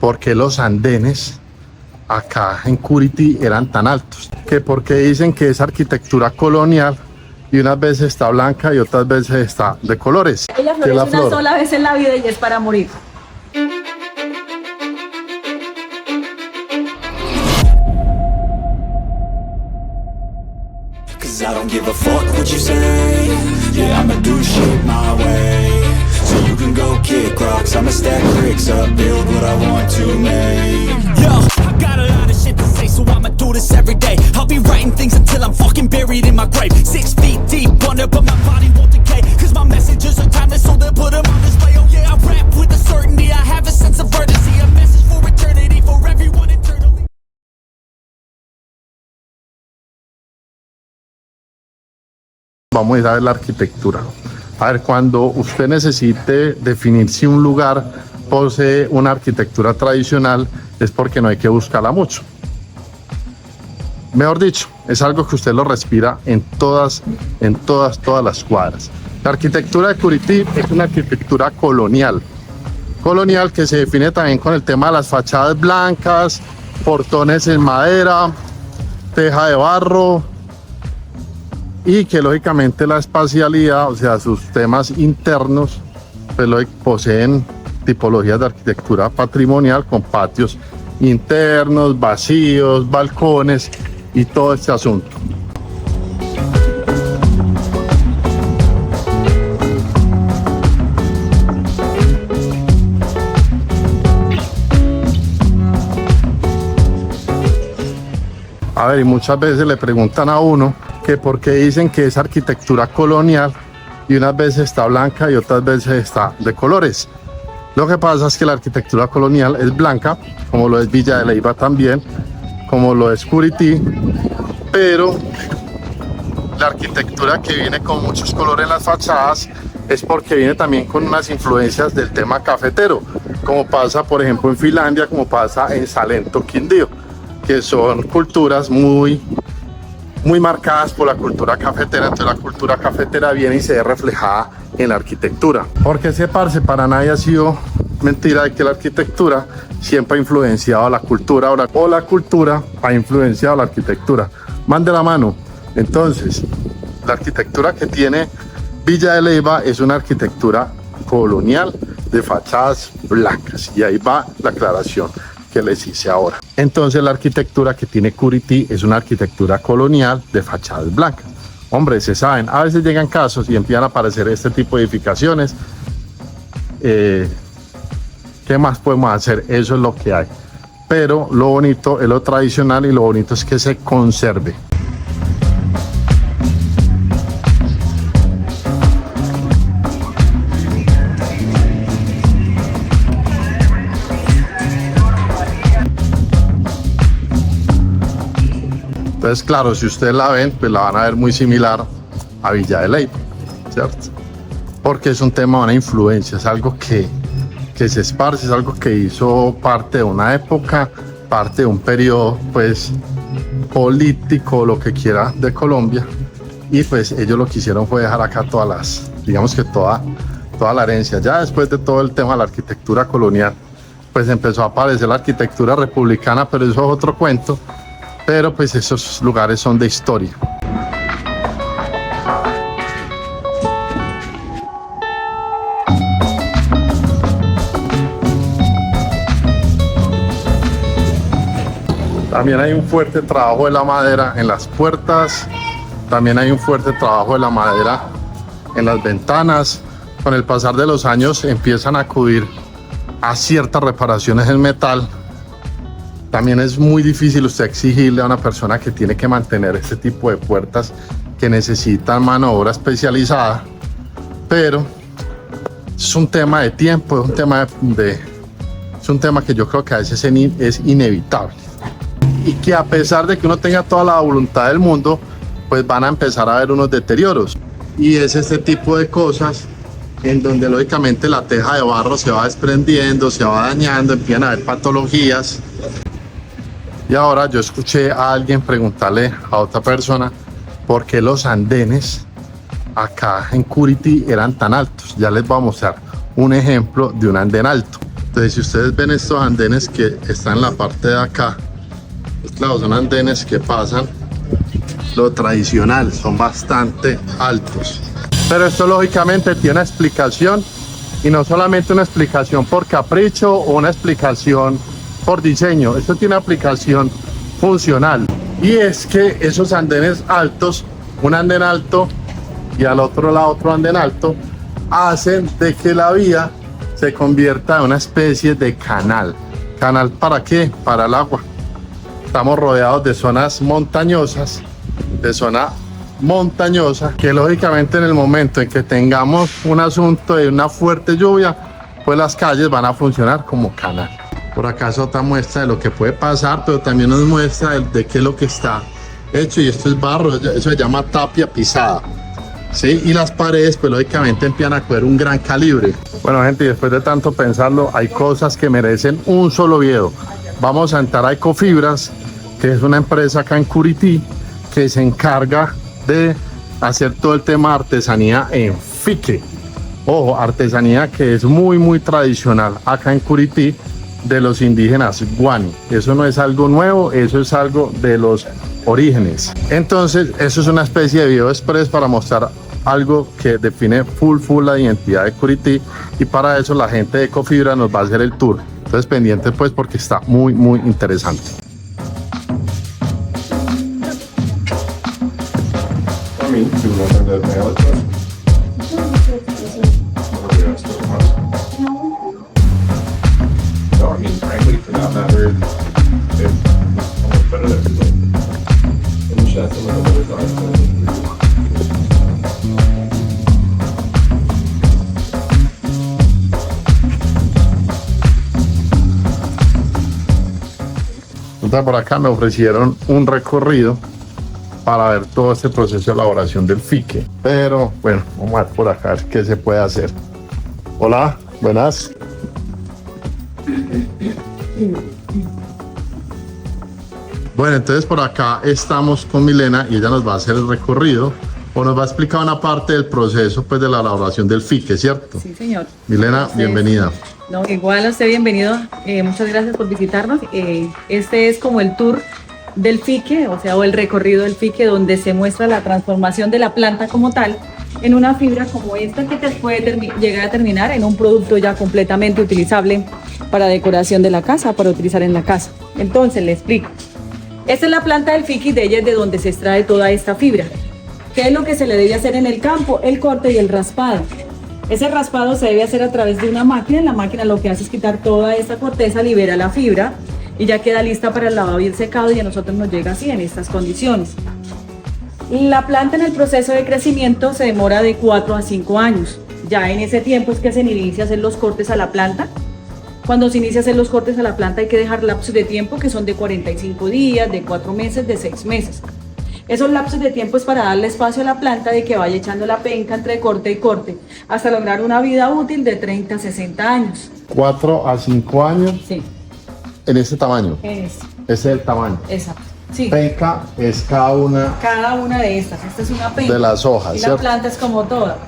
por qué los andenes acá en Curití eran tan altos, que porque dicen que es arquitectura colonial y unas veces está blanca y otras veces está de colores. Ella florece una sola vez en la vida y es para morir. I don't give a fuck what you say. Yeah, I'ma do shit my way. So you can go kick rocks, I'ma stack bricks up, build what I want to make. Yo, I got a lot of shit to say, so I'ma do this every day. I'll be writing things until I'm fucking buried in my grave. 6 feet deep under, but my body won't decay. Cause my messages are timeless, so they'll put them on display. Oh yeah, I rap with a certainty, I have a sense of urgency. A message for eternity, for everyone eternally. Vamos a ir a ver la arquitectura. A ver, cuando usted necesite definir si un lugar posee una arquitectura tradicional, es porque no hay que buscarla mucho. Mejor dicho, es algo que usted lo respira en todas las cuadras. La arquitectura de Curití es una arquitectura colonial. Colonial que se define también con el tema de las fachadas blancas, portones en madera, teja de barro, y que lógicamente la espacialidad, o sea, sus temas internos, pues poseen tipologías de arquitectura patrimonial con patios internos, vacíos, balcones y todo este asunto. A ver, y muchas veces le preguntan a uno que por qué dicen que es arquitectura colonial y unas veces está blanca y otras veces está de colores. Lo que pasa es que la arquitectura colonial es blanca, como lo es Villa de Leyva también, como lo es Curití, pero la arquitectura que viene con muchos colores en las fachadas es porque viene también con unas influencias del tema cafetero, como pasa por ejemplo en Finlandia, como pasa en Salento, Quindío, que son culturas muy marcadas por la cultura cafetera. Entonces la cultura cafetera viene y se ve reflejada en la arquitectura. Porque parce, para nadie ha sido mentira de que la arquitectura siempre ha influenciado a la cultura, o la cultura ha influenciado a la arquitectura. Van de la mano. Entonces, la arquitectura que tiene Villa de Leyva es una arquitectura colonial de fachadas blancas. Y ahí va la aclaración que les hice ahora. Entonces la arquitectura que tiene Curití es una arquitectura colonial de fachadas blancas. Hombre, se saben, a veces llegan casos y empiezan a aparecer este tipo de edificaciones. ¿Qué más podemos hacer? Eso es lo que hay. Pero lo bonito es lo tradicional y lo bonito es que se conserve. Entonces, claro, si ustedes la ven, pues la van a ver muy similar a Villa de Leyva, ¿cierto? Porque es un tema, una influencia, es algo que se esparce, es algo que hizo parte de una época, parte de un periodo, pues, político, lo que quiera, de Colombia. Y pues ellos lo que hicieron fue dejar acá digamos que toda la herencia. Ya después de todo el tema de la arquitectura colonial, pues empezó a aparecer la arquitectura republicana, pero eso es otro cuento. Pero pues esos lugares son de historia. También hay un fuerte trabajo de la madera en las puertas, también hay un fuerte trabajo de la madera en las ventanas. Con el pasar de los años empiezan a acudir a ciertas reparaciones en metal. También es muy difícil usted exigirle a una persona que tiene que mantener este tipo de puertas que necesitan mano de obra especializada, pero es un tema de tiempo, es un tema que yo creo que a veces es inevitable, y que a pesar de que uno tenga toda la voluntad del mundo, pues van a empezar a haber unos deterioros, y es este tipo de cosas en donde lógicamente la teja de barro se va desprendiendo, se va dañando, empiezan a haber patologías. Y ahora yo escuché a alguien preguntarle a otra persona por qué los andenes acá en Curití eran tan altos. Ya les voy a mostrar un ejemplo de un andén alto. Entonces, si ustedes ven estos andenes que están en la parte de acá, pues claro, son andenes que pasan lo tradicional, son bastante altos. Pero esto lógicamente tiene una explicación, y no solamente una explicación por capricho o una explicación por diseño. Esto tiene una aplicación funcional, y es que esos andenes altos, un andén alto y al otro lado otro andén alto, hacen de que la vía se convierta en una especie de canal. ¿Canal para qué? Para el agua. Estamos rodeados de zonas montañosas, que lógicamente en el momento en que tengamos un asunto de una fuerte lluvia, pues las calles van a funcionar como canal. Por acá es otra muestra de lo que puede pasar, pero también nos muestra de qué es lo que está hecho, y esto es barro, eso se llama tapia pisada, ¿sí? Y las paredes pues lógicamente empiezan a coger un gran calibre. Bueno, gente, y después de tanto pensarlo, hay cosas que merecen un solo video. Vamos a entrar a Ecofibras, que es una empresa acá en Curití que se encarga de hacer todo el tema de artesanía en fique. Ojo, artesanía que es muy tradicional acá en Curití, de los indígenas guani. Eso no es algo nuevo, eso es algo de los orígenes. Entonces, eso es una especie de video express para mostrar algo que define full la identidad de Curití, y para eso la gente de Ecofibra nos va a hacer el tour. Entonces, pendiente pues, porque está muy interesante. So, I mean, frankly, for that matter, it's almost better that we like finish that some of the other thoughts. Entonces, por acá me ofrecieron un recorrido para ver todo este proceso de elaboración del fique. Pero bueno, vamos a ver por acá qué se puede hacer. Hola, buenas. Bueno, entonces por acá estamos con Milena y ella nos va a hacer el recorrido, o nos va a explicar una parte del proceso pues de la elaboración del fique, ¿cierto? Sí, señor. Milena, Entonces, bienvenida. No, igual a usted bienvenido. Muchas gracias por visitarnos. Este es como el tour del fique, o el recorrido del fique, donde se muestra la transformación de la planta como tal en una fibra como esta, que te puede llegar a terminar en un producto ya completamente utilizable para decoración de la casa, para utilizar en la casa. Entonces, le explico. Esta es la planta del fique, y de ella es de donde se extrae toda esta fibra. ¿Qué es lo que se le debe hacer en el campo? El corte y el raspado. Ese raspado se debe hacer a través de una máquina. La máquina lo que hace es quitar toda esta corteza, libera la fibra y ya queda lista para el lavado y el secado, y a nosotros nos llega así, en estas condiciones. La planta en el proceso de crecimiento se demora de 4 a 5 años. Ya en ese tiempo es que se inicia a hacer los cortes a la planta. Cuando se inicia a hacer los cortes a la planta hay que dejar lapsos de tiempo que son de 45 días, de 4 meses, de 6 meses. Esos lapsos de tiempo es para darle espacio a la planta de que vaya echando la penca entre corte y corte, hasta lograr una vida útil de 30 a 60 años. 4 a 5 años. Sí. En ese tamaño. Es. Ese es el tamaño. Exacto. Sí. Penca es cada una de estas. Esta es una penca. de las hojas, y la ¿cierto? planta es como toda.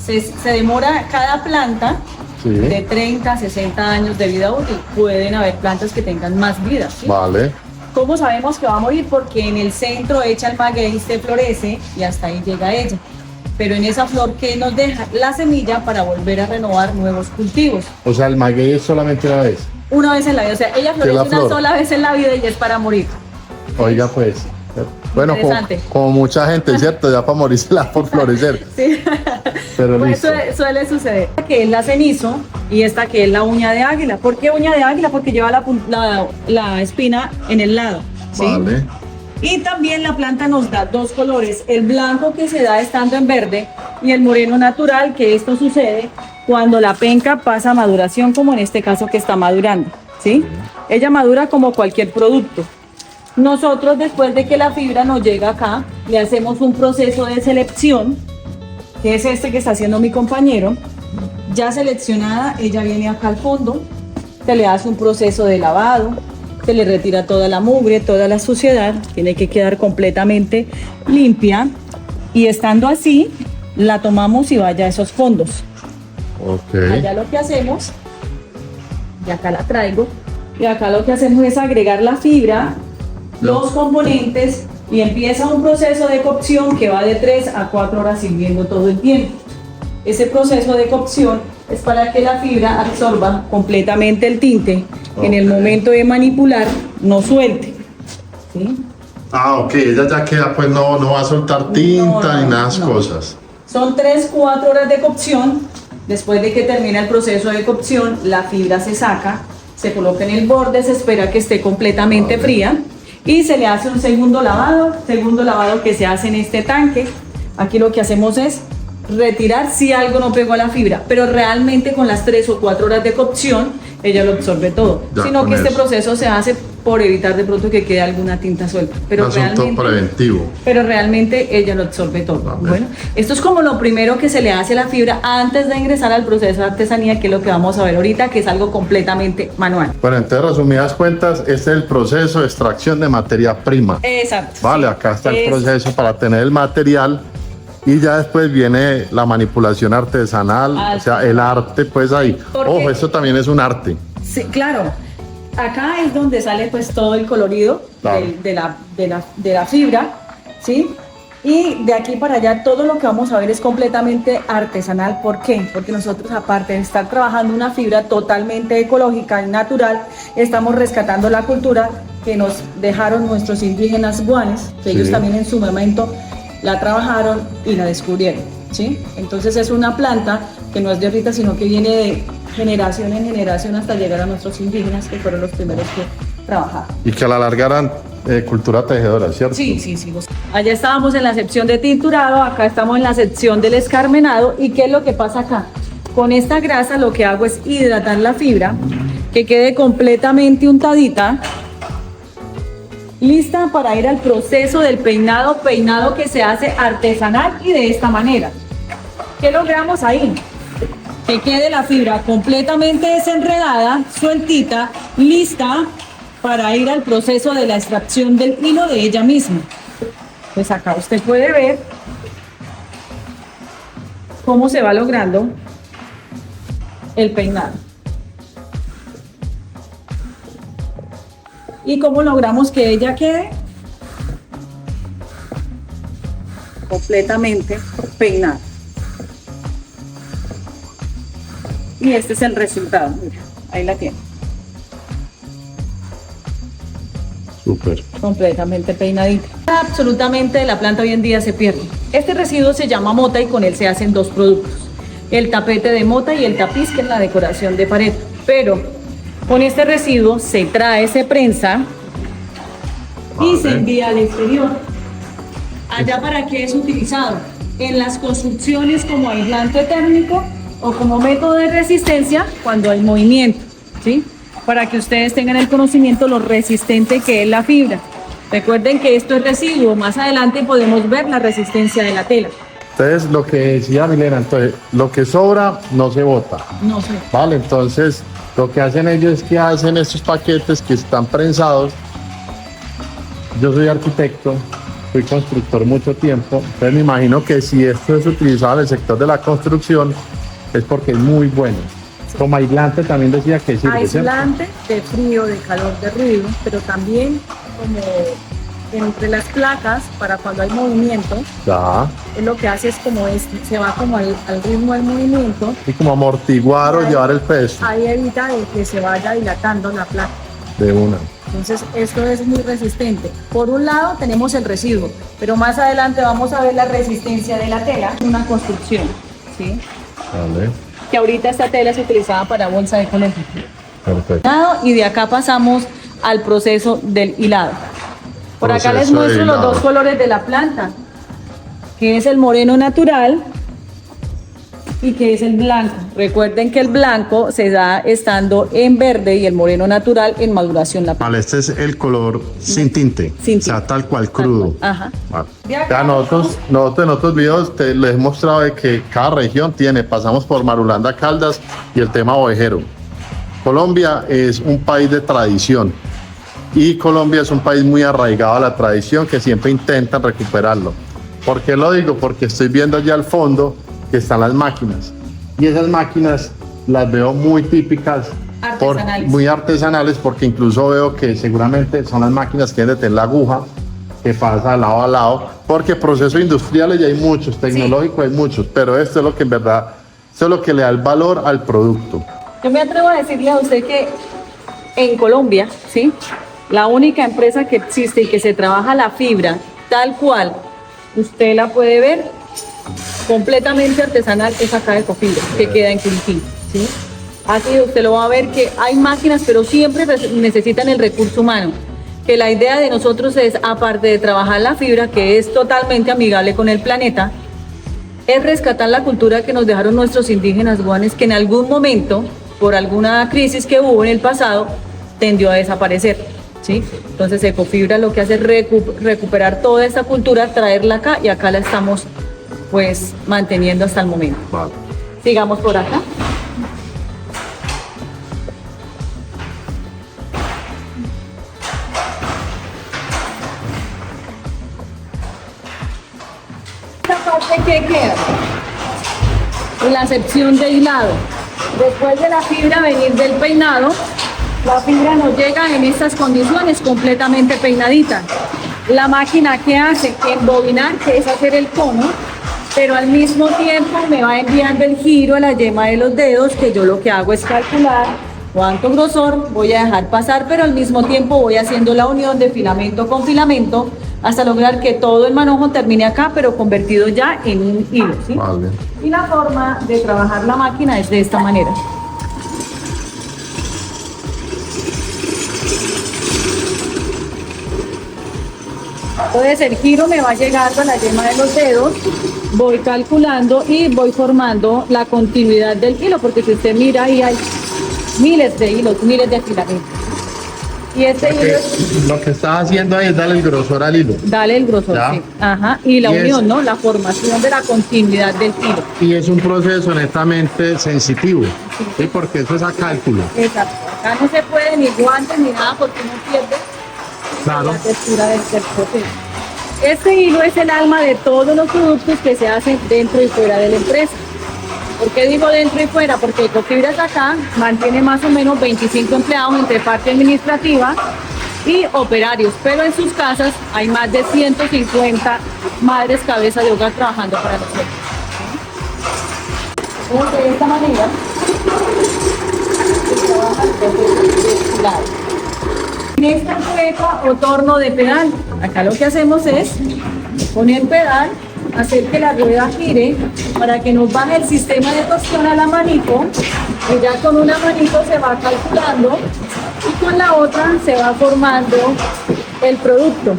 Se demora cada planta de 30 a 60 años de vida útil. Pueden haber plantas que tengan más vida, ¿sí? Vale. ¿Cómo sabemos que va a morir? Porque en el centro echa el maguey, se florece y hasta ahí llega ella. Pero en esa flor, ¿qué nos deja? La semilla para volver a renovar nuevos cultivos. O sea, el maguey es solamente una vez. Una vez en la vida. O sea, ella florece una sola vez en la vida y es para morir. Oiga, pues. Bueno, como mucha gente, ¿cierto? Ya para morirse la por florecer. Sí. Pero pues suele suceder. Esta que es la cenizo y esta que es la uña de águila. ¿Por qué uña de águila? Porque lleva la espina en el lado. ¿Sí? Vale. Y también la planta nos da dos colores, el blanco que se da estando en verde y el moreno natural, que esto sucede cuando la penca pasa a maduración, como en este caso que está madurando, ¿sí? Ella madura como cualquier producto. Nosotros, después de que la fibra nos llega acá, le hacemos un proceso de selección, que es este que está haciendo mi compañero. Ya seleccionada, ella viene acá al fondo, se le hace un proceso de lavado, se le retira toda la mugre, toda la suciedad, tiene que quedar completamente limpia, y estando así, la tomamos y vaya a esos fondos. Ok. Allá lo que hacemos y acá la traigo, y acá lo que hacemos es agregar la fibra, los componentes, y empieza un proceso de cocción que va de 3 a 4 horas hirviendo todo el tiempo. Ese proceso de cocción es para que la fibra absorba completamente el tinte, en el momento de manipular no suelte, ¿sí? Ah, ok, ella ya queda, pues no va a soltar tinta ni nada de esas cosas. Son 3-4 horas de cocción. Después de que termina el proceso de cocción, la fibra se saca, se coloca en el borde, se espera que esté completamente fría y se le hace un segundo lavado que se hace en este tanque. Aquí lo que hacemos es retirar si algo no pegó a la fibra, pero realmente con las 3 o 4 horas de cocción ella lo absorbe todo, Ya, sino que con este eso. proceso se hace por evitar de pronto que quede alguna tinta suelta, pero Un asunto realmente, preventivo. pero realmente ella lo absorbe todo. A ver. Bueno, esto es como lo primero que se le hace a la fibra antes de ingresar al proceso de artesanía, que es lo que vamos a ver ahorita, que es algo completamente manual. Bueno, entonces, resumidas cuentas, este es el proceso de extracción de materia prima. Exacto. Vale, sí. acá está el Es- proceso para tener el material y ya después viene la manipulación artesanal, o sea, el arte pues ahí. Porque- Ojo, esto también es un arte. Sí, claro. Acá es donde sale pues todo el colorido Claro. de la fibra, ¿sí? Y de aquí para allá todo lo que vamos a ver es completamente artesanal. ¿Por qué? Porque nosotros, aparte de estar trabajando una fibra totalmente ecológica y natural, estamos rescatando la cultura que nos dejaron nuestros indígenas guanes, que Sí. ellos también en su momento la trabajaron y la descubrieron, ¿sí? Entonces es una planta que no es de ahorita, sino que viene de generación en generación hasta llegar a nuestros indígenas, que fueron los primeros que trabajaron. Y que a la larga eran cultura tejedora, ¿cierto? Sí. Allá estábamos en la sección de tinturado, acá estamos en la sección del escarmenado. ¿Y qué es lo que pasa acá? Con esta grasa lo que hago es hidratar la fibra, que quede completamente untadita, lista para ir al proceso del peinado que se hace artesanal y de esta manera. ¿Qué logramos ahí? Que quede la fibra completamente desenredada, sueltita, lista para ir al proceso de la extracción del hilo de ella misma. Pues acá usted puede ver cómo se va logrando el peinado. Y cómo logramos que ella quede completamente peinada. Y este es el resultado. Mira, ahí la tiene. Súper. Completamente peinadita. Absolutamente la planta hoy en día se pierde. Este residuo se llama mota y con él se hacen dos productos: el tapete de mota y el tapiz, que es la decoración de pared. Pero con este residuo se trae, se prensa y se envía al exterior. ¿Allá para qué es utilizado? En las construcciones como aislante térmico o como método de resistencia cuando hay movimiento, ¿sí? Para que ustedes tengan el conocimiento lo resistente que es la fibra. Recuerden que esto es residuo. Más adelante podemos ver la resistencia de la tela. Entonces, lo que decía Milena, entonces, lo que sobra no se bota. No sé. Vale, entonces, lo que hacen ellos es que hacen estos paquetes que están prensados. Yo soy arquitecto, fui constructor mucho tiempo, entonces me imagino que si esto es utilizado en el sector de la construcción es porque es muy bueno. Como aislante también decía que sirve, ¿cierto? Aislante de frío, de calor, de ruido, pero también como entre las placas para cuando hay movimiento. Ya, Es lo que hace es como se va como al ritmo del movimiento. y como amortiguar o Ahí- llevar el peso Ahí evita de que se vaya dilatando la placa. de una. Entonces esto es muy resistente. Por un lado tenemos el residuo, pero más adelante vamos a ver la resistencia de la tela. Una construcción, ¿sí? Vale, Que ahorita esta tela es utilizada para bolsa de colegio. perfecto. Y de acá pasamos al proceso del hilado. Por acá les Proceso de muestro los hilado. dos colores de la planta, que es el moreno natural y que es el blanco. Recuerden que el blanco se da estando en verde y el moreno natural en maduración. La Vale, este es el color sin tinte, Sin o sea, tinte. tal cual crudo. Ajá. Vale. De acá Ya nosotros en otros videos les he mostrado de que cada región tiene, pasamos por Marulanda, Caldas y el tema ovejero. Colombia es un país de tradición y Colombia es un país muy arraigado a la tradición que siempre intentan recuperarlo. ¿Por qué lo digo? Porque estoy viendo allá al fondo que están las máquinas y esas máquinas las veo muy típicas Artesanales. muy artesanales, porque incluso veo que seguramente son las máquinas que deben de tener la aguja que pasa de lado a lado, porque procesos industriales ya hay muchos, tecnológicos hay muchos, pero esto es lo que en verdad, esto es lo que le da el valor al producto. Yo me atrevo a decirle a usted que en Colombia, ¿sí? La única empresa que existe y que se trabaja la fibra tal cual usted la puede ver, completamente artesanal, es acá de Ecofibra, que queda en Quiliquí, ¿sí? Así usted lo va a ver que hay máquinas, pero siempre necesitan el recurso humano. Que la idea de nosotros es, aparte de trabajar la fibra, que es totalmente amigable con el planeta, es rescatar la cultura que nos dejaron nuestros indígenas guanes, que en algún momento, por alguna crisis que hubo en el pasado, tendió a desaparecer, ¿sí? Entonces Ecofibra lo que hace es recuperar toda esta cultura, traerla acá, y acá la estamos pues manteniendo hasta el momento. Vale. Sigamos por acá. Esta parte que queda, la sección de hilado. Después de la fibra venir del peinado, la fibra nos llega en estas condiciones completamente peinadita. La máquina que hace embobinar, que es hacer el cono, pero al mismo tiempo me va enviando el giro a la yema de los dedos, que yo lo que hago es calcular cuánto grosor voy a dejar pasar, pero al mismo tiempo voy haciendo la unión de filamento con filamento hasta lograr que todo el manojo termine acá, pero convertido ya en un hilo, ¿sí? Vale. Y la forma de trabajar la máquina es de esta manera. Entonces el giro me va llegando a la yema de los dedos, voy calculando y voy formando la continuidad del hilo, porque si usted mira ahí hay miles de hilos, miles de filamentos. Y este hilo es, Lo que estás haciendo ahí es darle el grosor al hilo. dale el grosor, Ya. sí. Ajá. Y la Y unión, es- ¿no? La formación de la continuidad del hilo. Y es un proceso netamente sensitivo, ¿sí? Porque eso es a cálculo. Exacto. Acá no se puede ni guantes ni nada porque no pierde Claro. la textura del proceso. Este hilo es el alma de todos los productos que se hacen dentro y fuera de la empresa. ¿Por qué digo dentro y fuera? Porque Ecofibras acá mantiene más o menos 25 empleados entre parte administrativa y operarios, pero en sus casas hay más de 150 madres cabeza de hogar trabajando para nosotros. Entonces, de esta manera se trabaja el proceso de hilado. En esta rueca o torno de pedal, acá lo que hacemos es poner pedal, hacer que la rueda gire para que nos baje el sistema de torsión a la manito, y ya con una manito se va calculando y con la otra se va formando el producto.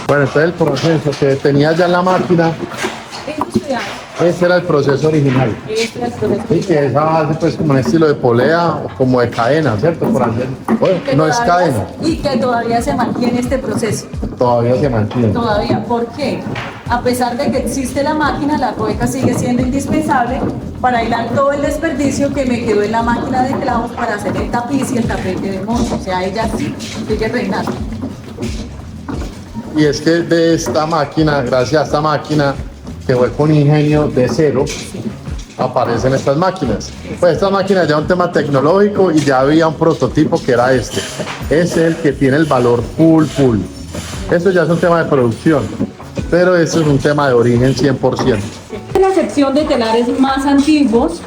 Bueno, entonces el proceso que tenía ya en la máquina, Industrial. ese era el proceso original. Este es el proceso. Sí, que esa base pues como un estilo de polea o como de cadena, ¿cierto? Por hacer, bueno, Que no es todavía- cadena, Y que todavía se mantiene este proceso. todavía se mantiene. Todavía, ¿por qué? A pesar de que existe la máquina, la rueca sigue siendo indispensable para hilar todo el desperdicio que me quedó en la máquina de clavos para hacer el tapiz y el tapete de mozo. O sea, ella sí sigue reinando. Y es que de esta máquina, gracias a esta máquina, que fue con ingenio de cero, aparecen estas máquinas. Pues estas máquinas ya un tema tecnológico y ya había un prototipo que era este. Es el que tiene el valor full. Esto ya es un tema de producción, pero esto es un tema de origen 100%. La sección de telares más antiguos,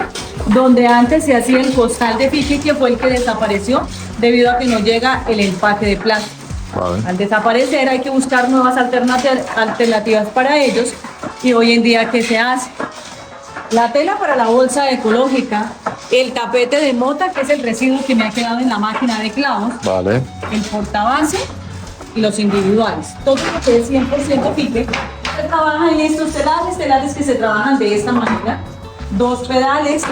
donde antes se hacía el costal de pique, que fue el que desapareció debido a que no llega el empaque de plástico. Vale. Al desaparecer hay que buscar nuevas alternativas para ellos, y hoy en día, ¿qué se hace? La tela para la bolsa ecológica, el tapete de mota, que es el residuo que me ha quedado en la máquina de clavos, Vale. el portabase y los individuales. Todo lo que es 100% pique. Se trabaja en estos telares que se trabajan de esta manera. 2 pedales,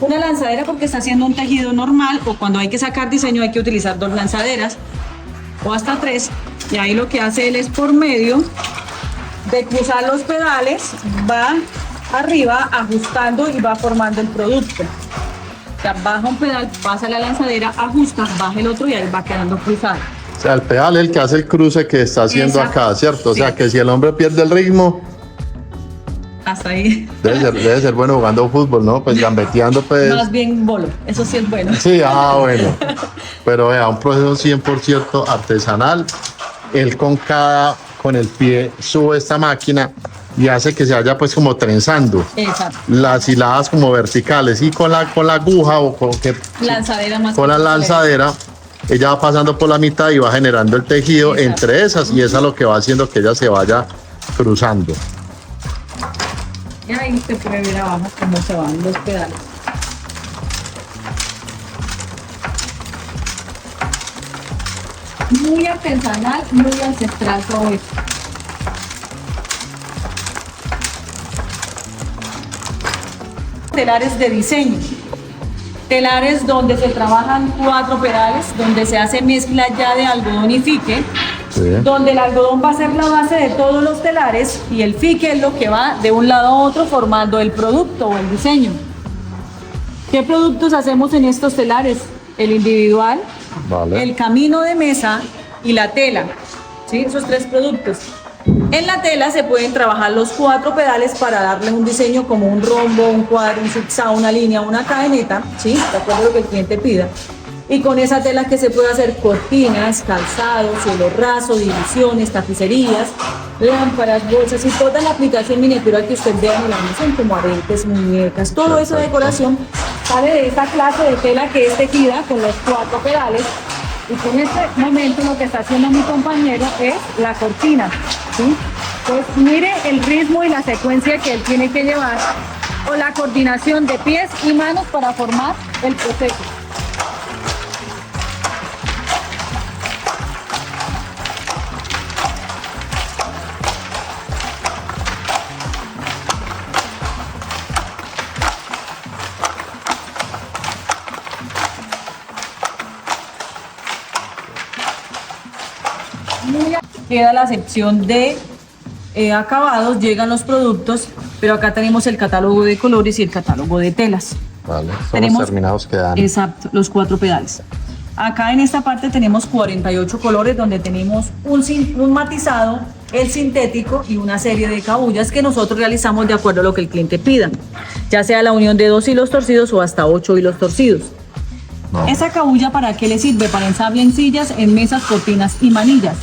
una lanzadera porque está haciendo un tejido normal, o cuando hay que sacar diseño hay que utilizar 2 lanzaderas o hasta 3. Y ahí lo que hace él es, por medio de cruzar los pedales, va arriba ajustando y va formando el producto. O sea, baja un pedal, pasa la lanzadera, ajusta, baja el otro y ahí va quedando cruzado. O sea, el pedal es el que hace el cruce que está haciendo Exacto. acá, ¿cierto? O sea, Sí. que si el hombre pierde el ritmo, Hasta ahí. Debe ser bueno jugando fútbol, ¿no? Pues gambeteando, pues. Más bien bolo, eso sí es bueno. Sí, bueno. Pero vea, un proceso 100% artesanal. Él con el pie sube esta máquina y hace que se vaya pues como trenzando Exacto. las hiladas como verticales, y con la aguja o Lanzadera más. con la lanzadera ella va pasando por la mitad y va generando el tejido. Exacto. Entre esas, y eso es lo que va haciendo que ella se vaya cruzando. Y ahí se puede ver abajo cómo se van los pedales. Muy artesanal, muy ancestral todo esto. Telares de diseño. Telares donde se trabajan 4 pedales, donde se hace mezcla ya de algodón y fique, Sí. donde el algodón va a ser la base de todos los telares y el fique es lo que va de un lado a otro formando el producto o el diseño. ¿Qué productos hacemos en estos telares? El individual, Vale. el camino de mesa y la tela, ¿sí? Esos 3 productos. En la tela se pueden trabajar los 4 pedales para darle un diseño como un rombo, un cuadro, un zigzag, una línea, una cadeneta, ¿sí? De acuerdo a lo que el cliente pida. Y con esa tela que se puede hacer cortinas, calzados, cielo raso, divisiones, tapicerías, lámparas, bolsas y toda la aplicación miniatura que usted vea en el almacén, como aretes, muñecas, todo eso de decoración sale de esta clase de tela que es tejida con los 4 pedales. Y en este momento lo que está haciendo mi compañero es la cortina, ¿sí? Pues mire el ritmo y la secuencia que él tiene que llevar, o la coordinación de pies y manos para formar el proceso. Queda la sección de acabados, llegan los productos, pero acá tenemos el catálogo de colores y el catálogo de telas. Vale, son Tenemos- los terminados que dan. Exacto, los 4 pedales. Acá en esta parte tenemos 48 colores donde tenemos un matizado, el sintético y una serie de cabullas que nosotros realizamos de acuerdo a lo que el cliente pida, ya sea la unión de 2 hilos torcidos o hasta 8 hilos torcidos. No. ¿Esa cabulla para qué le sirve? Para ensamble en sillas, en mesas, cortinas y manillas.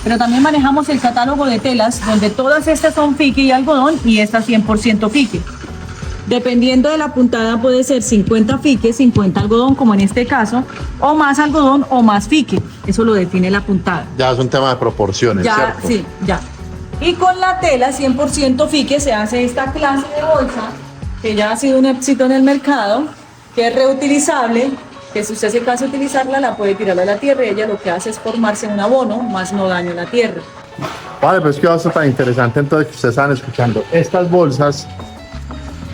Pero también manejamos el catálogo de telas, donde todas estas son fique y algodón y esta 100% fique. Dependiendo de la puntada puede ser 50 fique, 50 algodón, como en este caso, o más algodón o más fique. Eso lo define la puntada. Ya es un tema de proporciones, Ya, ¿cierto? sí, ya. Y con la tela 100% fique se hace esta clase de bolsa, que ya ha sido un éxito en el mercado, que es reutilizable, que si usted se cansa de utilizarla, la puede tirar a la tierra y ella lo que hace es formarse un abono, más no daño a la tierra. Vale, pues que va a ser tan interesante entonces que ustedes están escuchando. Estas bolsas,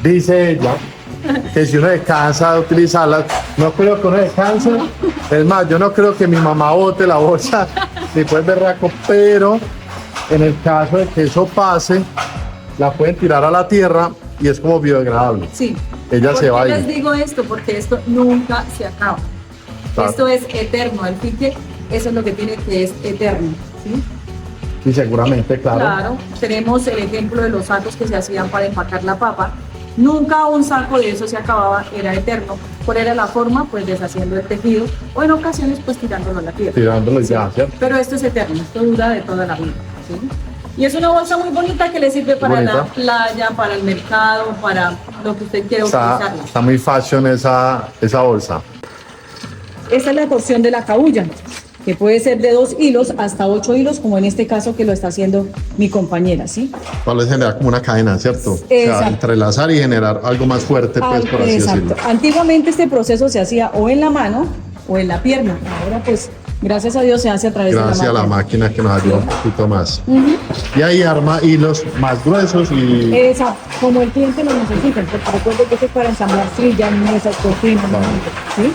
dice ella, que si uno se cansa de utilizarlas, no creo que uno se canse. Es más, yo no creo que mi mamá bote la bolsa ni pues berraco, pero en el caso de que eso pase, la pueden tirar a la tierra y es como biodegradable. Sí. Ella se va ¿Por qué ahí. les digo esto? Porque esto nunca se acaba. Claro. Esto es eterno. El fique, eso es lo que tiene, que es eterno. ¿Sí? Y seguramente, claro. Claro, tenemos el ejemplo de los sacos que se hacían para empacar la papa. Nunca un saco de eso se acababa, era eterno. ¿Cuál era la forma? Pues deshaciendo el tejido o en ocasiones pues tirándolo a la tierra. Tirándolo ya, ¿cierto? Pero esto es eterno, esto dura de toda la vida. ¿Sí? Y es una bolsa muy bonita que le sirve para la Bonita. playa, para el mercado, para lo que usted quiera utilizarla. Está muy fashion esa bolsa. Esta es la porción de la cabulla, que puede ser de 2 hilos hasta 8 hilos, como en este caso que lo está haciendo mi compañera, ¿sí? Vale, es generar como una cadena, ¿cierto? O sea, Exacto. entrelazar y generar algo más fuerte, pues, por así Exacto. decirlo. Antiguamente este proceso se hacía o en la mano o en la pierna. Ahora pues, gracias a Dios se hace a través Gracias de a la la máquina. máquina que nos ayuda un poquito más. Y ahí arma hilos más gruesos y Exacto, como el cliente lo necesita, porque recuerde que esto es para ensamblar sillas, mesas, cortinas, ¿sí?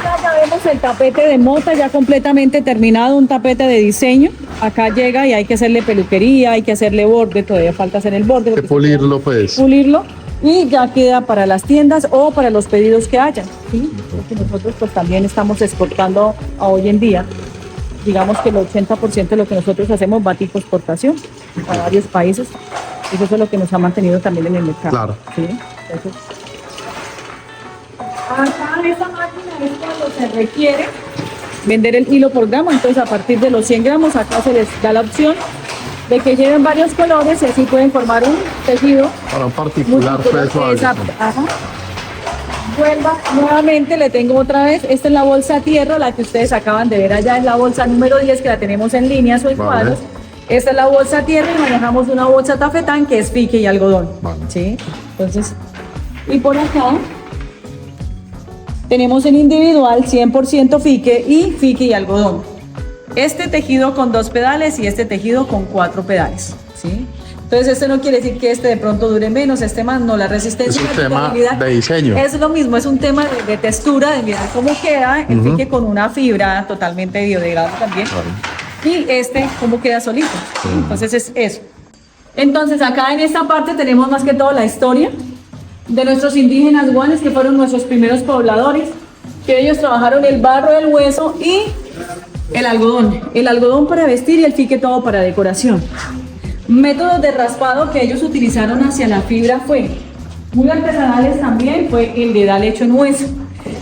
Acá ya vemos el tapete de mota ya completamente terminado, un tapete de diseño. Acá llega y hay que hacerle peluquería, hay que hacerle borde, todavía falta hacer el borde. que porque pulirlo, pues. pulirlo y ya queda para las tiendas o para los pedidos que hayan, ¿sí? Porque nosotros pues también estamos exportando a hoy en día, digamos que el 80% de lo que nosotros hacemos va tipo exportación. a varios países. Y eso es lo que nos ha mantenido también en el mercado. Claro. ¿Sí? Entonces, acá esta máquina es cuando se requiere vender el hilo por gramo. Entonces, a partir de los 100 gramos, acá se les da la opción de que lleven varios colores y así pueden formar un tejido Para un particular peso. Exacto. Ajá. Vuelva nuevamente, le tengo otra vez. Esta es la bolsa tierra, la que ustedes acaban de ver allá, es la bolsa número 10 que la tenemos en líneas o en Vale. cuadros. Esta es la bolsa tierra y manejamos una bolsa tafetán que es fique y algodón. Vale. ¿Sí? Entonces, y por acá tenemos el individual 100% fique y algodón. Este tejido con 2 pedales y este tejido con 4 pedales. ¿Sí? Entonces, esto no quiere decir que este de pronto dure menos, este más, no, la resistencia Es un y la tema durabilidad de diseño. es lo mismo, es un tema de textura, de mirar cómo queda, el fique con una fibra totalmente biodegradable también, y este cómo queda solito. ¿Sí? Entonces es eso. Entonces acá en esta parte tenemos más que todo la historia de nuestros indígenas guanes, que fueron nuestros primeros pobladores, que ellos trabajaron el barro, el hueso y el algodón para vestir y el fique todo para decoración. Métodos de raspado que ellos utilizaron hacia la fibra fue muy artesanales también, fue el dedal hecho en hueso.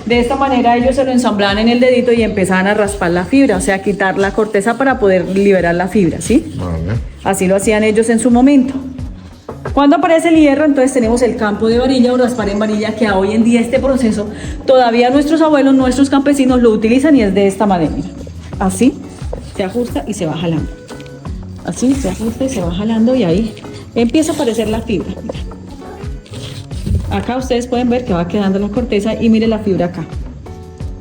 De esta manera ellos se lo ensamblaban en el dedito y empezaban a raspar la fibra, o sea, quitar la corteza para poder liberar la fibra, ¿sí? Vale. Así lo hacían ellos en su momento. Cuando aparece el hierro, entonces tenemos el campo de varilla o raspar en varilla, que hoy en día este proceso todavía nuestros abuelos, nuestros campesinos lo utilizan y es de esta manera. Así se ajusta y se va jalando. Así se ajusta y se va jalando y ahí empieza a aparecer la fibra. Mira. Acá ustedes pueden ver que va quedando la corteza y mire la fibra acá.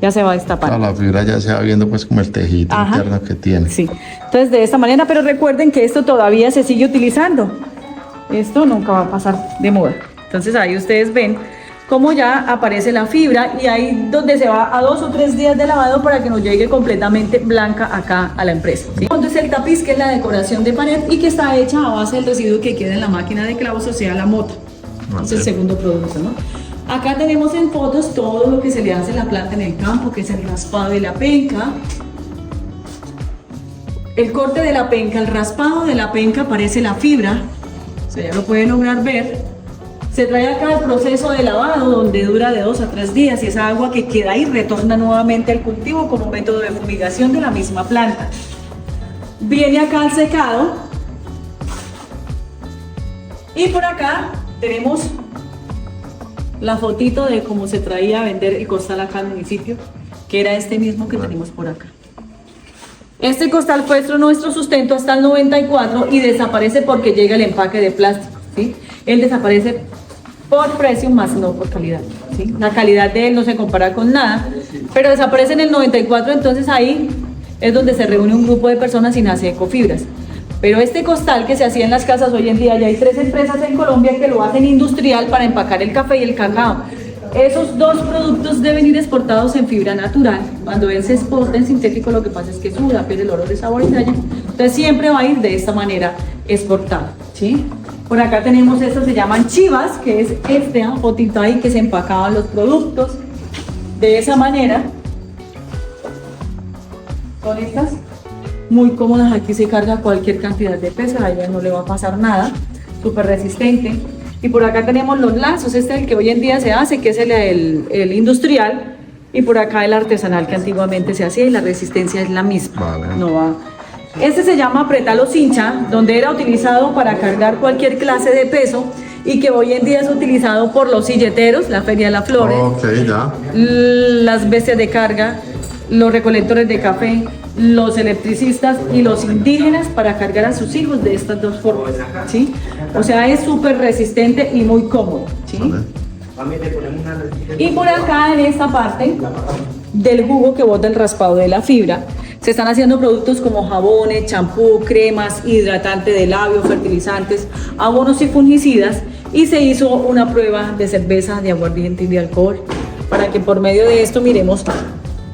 Ya se va destapando. La fibra ya se va viendo pues como el tejido Ajá. interno que tiene. Sí. Entonces de esta manera, pero recuerden que esto todavía se sigue utilizando. Esto nunca va a pasar de moda. Entonces ahí ustedes ven cómo ya aparece la fibra y ahí donde se va a 2 o 3 días de lavado para que nos llegue completamente blanca acá a la empresa. ¿Sí? Entonces el tapiz, que es la decoración de pared y que está hecha a base del residuo que queda en la máquina de clavos, o sea, la mota. Es el segundo producto, ¿no? Acá tenemos en fotos todo lo que se le hace a la planta en el campo, que es el raspado de la penca. El corte de la penca, el raspado de la penca, aparece la fibra. O sea, ya lo pueden lograr ver. Se trae acá el proceso de lavado, donde dura de 2 a 3 días y esa agua que queda ahí retorna nuevamente al cultivo como método de fumigación de la misma planta. Viene acá el secado y por acá tenemos la fotito de cómo se traía a vender el costal acá al municipio, que era este mismo que tenemos por acá. Este costal fue nuestro sustento hasta el 94 y desaparece porque llega el empaque de plástico, ¿sí? Él desaparece por precio más no por calidad, ¿sí? La calidad de él no se compara con nada, pero desaparece en el 94, entonces ahí es donde se reúne un grupo de personas y nace Ecofibras. Pero este costal que se hacía en las casas hoy en día, ya hay 3 empresas en Colombia que lo hacen industrial para empacar el café y el cacao. Esos 2 productos deben ir exportados en fibra natural. Cuando él se exporta en sintético, lo que pasa es que suda, pierde el olor de sabor y daña. Entonces siempre va a ir de esta manera exportado, ¿sí? Por acá tenemos estos, se llaman chivas, que es este fotito ahí que se empacaban los productos de esa manera. Son estas muy cómodas, aquí se carga cualquier cantidad de peso, a ella no le va a pasar nada, súper resistente. Y por acá tenemos los lazos, este es el que hoy en día se hace, que es el industrial, y por acá el artesanal que antiguamente se hacía y la resistencia es la misma. Vale. No va. Este se llama apretalo cincha, donde era utilizado para cargar cualquier clase de peso y que hoy en día es utilizado por los silleteros, la Feria de las Flores, Ok, ya. las bestias de carga, los recolectores de café, los electricistas y los indígenas para cargar a sus hijos de estas 2 formas, ¿sí? O sea, es súper resistente y muy cómodo, ¿sí? Vale. Y por acá en esta parte del jugo que bota el raspado de la fibra, se están haciendo productos como jabones, champú, cremas, hidratante de labio, fertilizantes, abonos y fungicidas, y se hizo una prueba de cerveza, de aguardiente y de alcohol para que por medio de esto miremos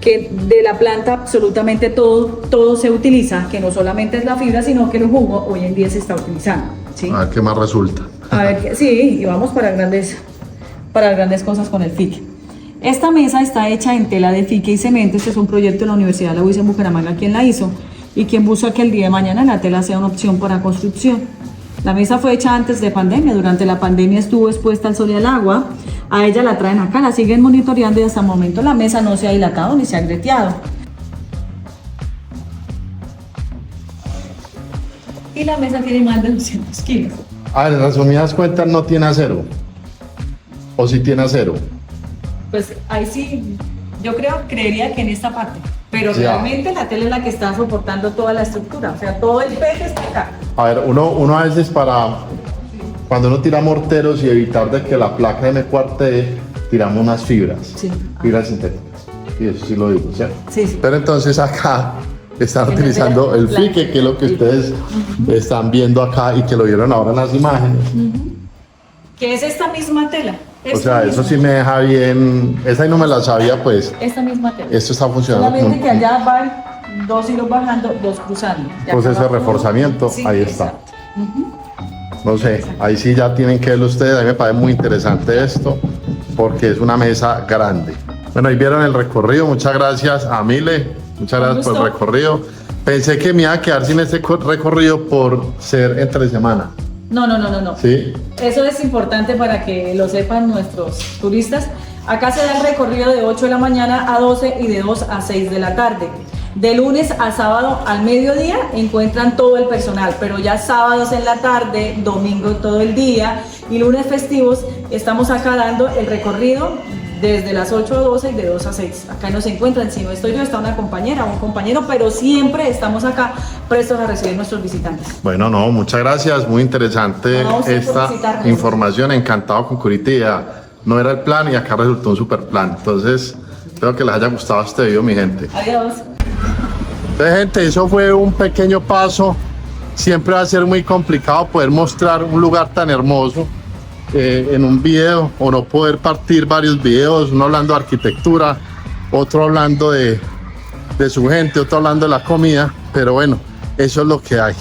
que de la planta absolutamente todo se utiliza, que no solamente es la fibra, sino que el jugo hoy en día se está utilizando, ¿sí? A ver qué más resulta. A ver, sí, y vamos para grandes cosas con el fique. Esta mesa está hecha en tela de fique y cemento. Este es un proyecto de la Universidad de la UIS en Bucaramanga quien la hizo. y quien busca que el día de mañana la tela sea una opción para construcción. La mesa fue hecha antes de pandemia, durante la pandemia estuvo expuesta al sol y al agua, a ella la traen acá, la siguen monitoreando y hasta el momento la mesa no se ha dilatado ni se ha greteado. Y la mesa tiene más de 200 kilos. A ver, en resumidas cuentas no tiene acero. ¿O sí tiene acero? Pues ahí sí, yo creería que en esta parte, pero Ya. realmente la tela es la que está soportando toda la estructura, o sea, todo el peso está acá. A ver, uno a veces cuando uno tira morteros y evitar de que la placa me cuartee, tiramos unas fibras, Sí. fibras sintéticas. Y eso sí lo digo, ¿cierto? Sí, sí. Pero entonces acá están En la utilizando tela el blanca. fique, que es lo que ustedes están viendo acá y que lo vieron ahora en las imágenes. Que es esta misma tela. O sea, eso sí me deja bien. Esa ahí no me la sabía, pues. Esta misma tela. Esto está funcionando. Solamente que allá van 2 hilos bajando, 2 cruzando. Ya Proceso acá de abajo, reforzamiento, sí, ahí está. exacto. No sé, ahí sí ya tienen que verlo ustedes. A mí me parece muy interesante esto porque es una mesa grande. Bueno, ahí vieron el recorrido. Muchas gracias a Mile. Muchas gracias por el gusto. recorrido. Pensé que me iba a quedar sin este recorrido por ser entre semana. No. ¿Sí? Eso es importante para que lo sepan nuestros turistas. Acá se da el recorrido de 8 de la mañana a 12 y de 2 a 6 de la tarde. De lunes a sábado al mediodía encuentran todo el personal, pero ya sábados en la tarde, domingo todo el día y lunes festivos estamos acá dando el recorrido desde las 8 a 12 y de 2 a 6. Acá nos encuentran, si no estoy yo, está una compañera o un compañero, pero siempre estamos acá prestos a recibir nuestros visitantes. Bueno, no, muchas gracias. Muy interesante No, a usted por esta visitarnos. información. Encantado con Curitiba. No era el plan y acá resultó un super plan. Entonces, espero que les haya gustado este video, mi gente. Adiós. Entonces, gente, eso fue un pequeño paso. Siempre va a ser muy complicado poder mostrar un lugar tan hermoso en un video o no poder partir varios videos, uno hablando de arquitectura, otro hablando de su gente, otro hablando de la comida, pero bueno, eso es lo que hay.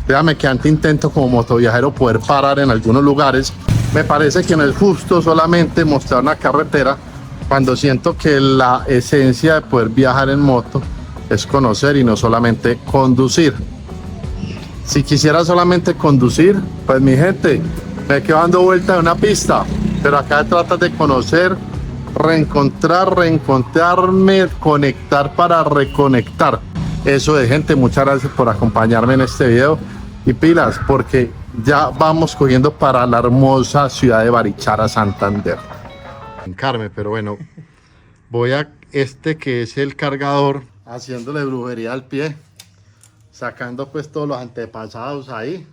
Déjame que antes intento como motoviajero poder parar en algunos lugares. Me parece que no es justo solamente mostrar una carretera cuando siento que la esencia de poder viajar en moto es conocer y no solamente conducir. Si quisiera solamente conducir, pues mi gente, me quedo dando vuelta de una pista, pero acá trata de conocer, reencontrarme, conectar para reconectar. Eso de gente, muchas gracias por acompañarme en este video y pilas, porque ya vamos cogiendo para la hermosa ciudad de Barichara, Santander. Carmen, pero bueno, voy a este que es el cargador, haciéndole brujería al pie, sacando pues todos los antepasados ahí.